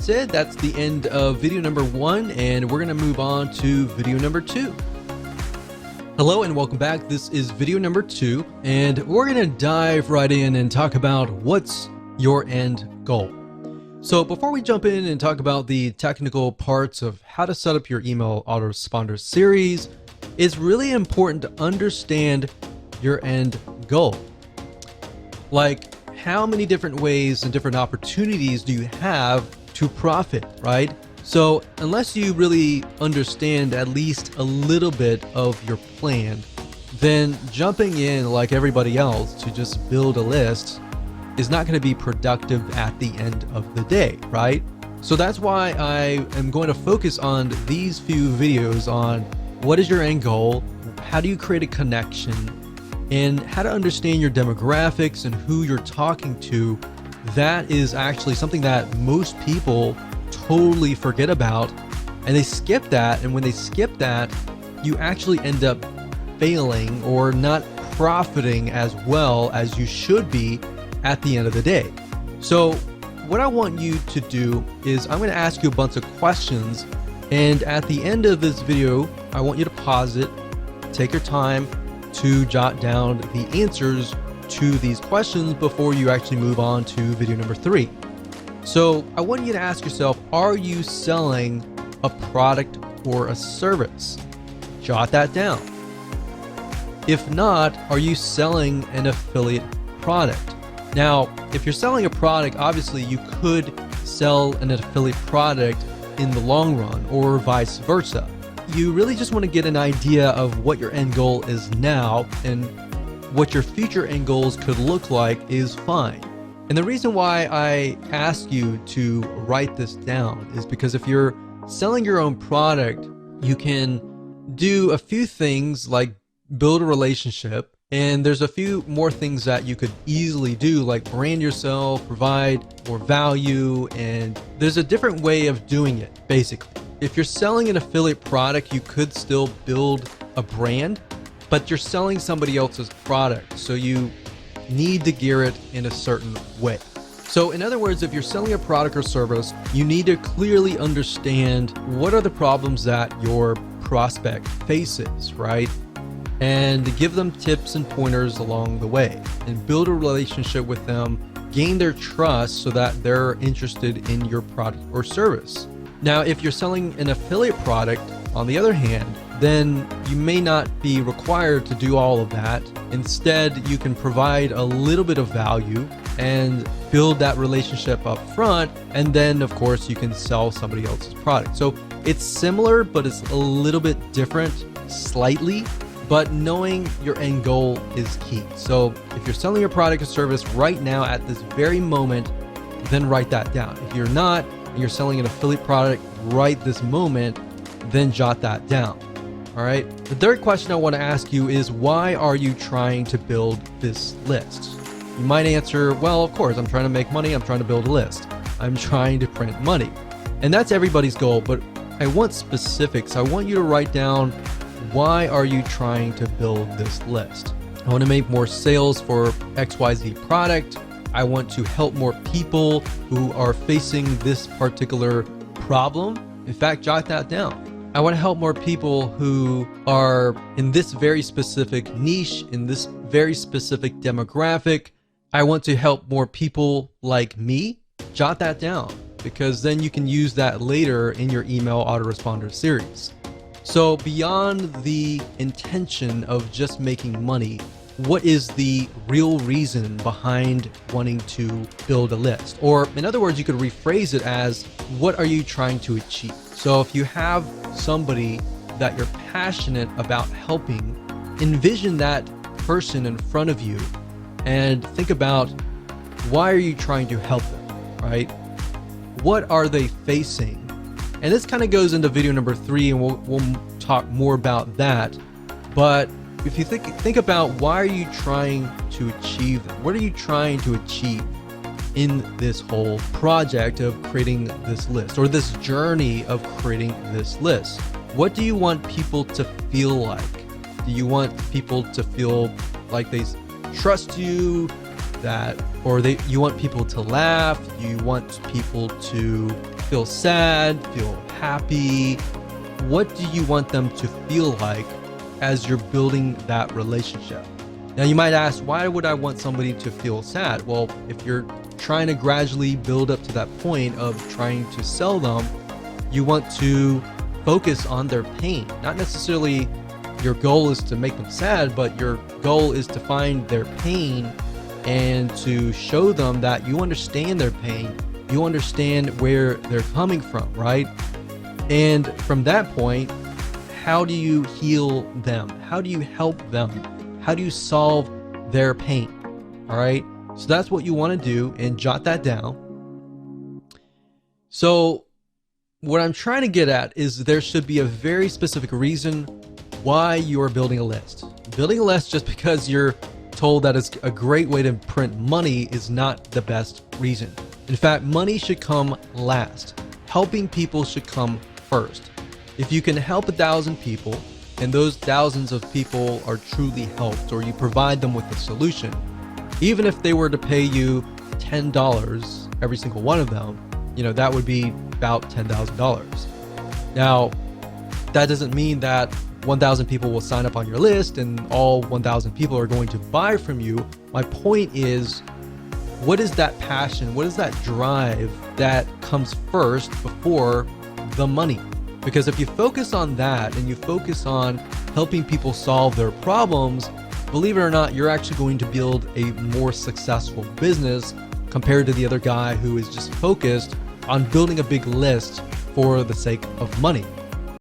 that's it. That's the end of video number 1, and we're gonna move on to video number 2. Hello and welcome back. This is video number 2, and we're gonna dive right in and talk about what's your end goal. So before we jump in and talk about the technical parts of how to set up your email autoresponder series, it's really important to understand your end goal. Like, how many different ways and different opportunities do you have to profit, right? So unless you really understand at least a little bit of your plan, then jumping in like everybody else to just build a list is not going to be productive at the end of the day, right? So that's why I am going to focus on these few videos on what is your end goal, how do you create a connection, and how to understand your demographics and who you're talking to. That is actually something that most people totally forget about, and they skip that. And when they skip that, you actually end up failing or not profiting as well as you should be at the end of the day. So what I want you to do is I'm going to ask you a bunch of questions, and at the end of this video, I want you to pause it, take your time to jot down the answers to these questions before you actually move on to video number 3. So I want you to ask yourself, are you selling a product or a service? Jot that down. If not, are you selling an affiliate product? Now, if you're selling a product, obviously you could sell an affiliate product in the long run or vice versa. You really just want to get an idea of what your end goal is now, and what your future end goals could look like is fine. And the reason why I ask you to write this down is because if you're selling your own product, you can do a few things like build a relationship. And there's a few more things that you could easily do, like brand yourself, provide more value, and there's a different way of doing it, basically. If you're selling an affiliate product, you could still build a brand, but you're selling somebody else's product, so you need to gear it in a certain way. So in other words, if you're selling a product or service, you need to clearly understand what are the problems that your prospect faces, right? And give them tips and pointers along the way, and build a relationship with them, gain their trust so that they're interested in your product or service. Now, if you're selling an affiliate product, on the other hand, then you may not be required to do all of that. Instead, you can provide a little bit of value and build that relationship up front, and then of course you can sell somebody else's product. So it's similar, but it's a little bit different, slightly. But knowing your end goal is key. So if you're selling your product or service right now at this very moment, then write that down. If you're not, and you're selling an affiliate product right this moment, then jot that down. All right. The third question I want to ask you is, why are you trying to build this list? You might answer, well, of course, I'm trying to make money. I'm trying to build a list. I'm trying to print money. And that's everybody's goal, but I want specifics. I want you to write down, why are you trying to build this list? I want to make more sales for XYZ product. I want to help more people who are facing this particular problem. In fact, jot that down. I want to help more people who are in this very specific niche, in this very specific demographic. I want to help more people like me. Jot that down, because then you can use that later in your email autoresponder series. So beyond the intention of just making money, what is the real reason behind wanting to build a list? Or in other words, you could rephrase it as, what are you trying to achieve? So if you have somebody that you're passionate about helping, envision that person in front of you and think about, why are you trying to help them, right? What are they facing? And this kind of goes into video number 3, and we'll talk more about that. But if you think about, why are you trying to achieve them? What are you trying to achieve in this whole project of creating this list, or this journey of creating this list? What do you want people to feel like? Do you want people to feel like they trust you, you want people to laugh? Do you want people to feel sad, feel happy? What do you want them to feel like as you're building that relationship? Now you might ask, why would I want somebody to feel sad? Well, if you're trying to gradually build up to that point of trying to sell them, you want to focus on their pain. Not necessarily your goal is to make them sad, but your goal is to find their pain and to show them that you understand their pain. You understand where they're coming from, right? And from that point, how do you heal them? How do you help them? How do you solve their pain? All right. So that's what you want to do, and jot that down. So what I'm trying to get at is there should be a very specific reason why you're building a list. Building a list just because you're told that it's a great way to print money is not the best reason. In fact, money should come last. Helping people should come first. If you can help 1,000 people and those thousands of people are truly helped, or you provide them with a solution, even if they were to pay you $10, every single one of them, that would be about $10,000. Now, that doesn't mean that 1,000 people will sign up on your list and all 1,000 people are going to buy from you. My point is, what is that passion? What is that drive that comes first before the money? Because if you focus on that and you focus on helping people solve their problems, believe it or not, you're actually going to build a more successful business compared to the other guy who is just focused on building a big list for the sake of money.